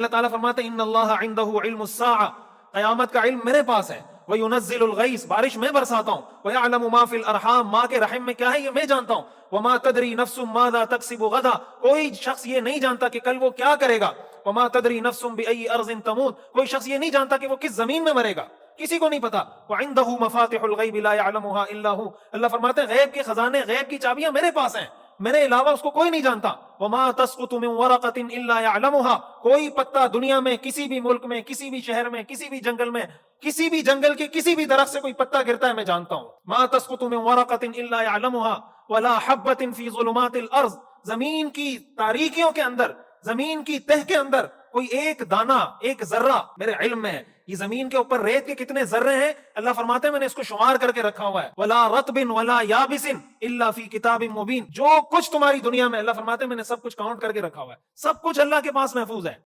अल्लाह ताला फरमाते हैं इन्नल्लाह इंदहु इल्मुस्साअ, क़यामत का इल्म मेरे पास है। व युनज़्ज़िलुल गैस, बारिश मैं बरसाता हूँ। व यअलमु मा फिल अरहाम, माँ के रहम में क्या है ये मैं जानता हूँ। व मा तदरी नफ्सुम माज़ा तक्सिबु गदा, कोई शख्स ये नहीं जानता कि कल वो क्या करेगा। व मा तदरी नफ्सुम बिअय्यि अर्ज़िन तमूत, कोई शख्स ये नहीं जानता कि वो किस जमीन में मरेगा, किसी को नहीं पता। व इंदहु मफातिहुल गैब ला यअलमुहा इल्ला हु, अल्लाह फरमाते हैं गैब के खजाने, गैब की चाबियां मेरे पास हैं, मेरे अलावा उसको कोई नहीं जानता। वमा तस्कुतु मिन वरक़तिन इल्ला यअलमुहा, कोई पत्ता दुनिया में किसी भी मुल्क में, किसी भी शहर में, किसी भी जंगल में, किसी भी जंगल के किसी भी दरख्त से कोई पत्ता गिरता है मैं जानता हूं। मा तस्कुतु मिन वरक़तिन इल्ला यअलमुहा वला हब्बतिन फी ज़ुलुमातिल अर्ज़, जमीन की तारीकियों के अंदर, जमीन की तह के अंदर कोई एक दाना, एक जर्रा मेरे इल्म में है। ये जमीन के ऊपर रेत के कितने जर्रे हैं, अल्लाह फरमाते हैं मैंने इसको शुमार करके रखा हुआ है। वला रतबिन वला याबिसिन इल्ला फी किताबिन मुबीन, जो कुछ तुम्हारी दुनिया में, अल्लाह फरमाते हैं मैंने सब कुछ काउंट करके रखा हुआ है, सब कुछ अल्लाह के पास महफूज है।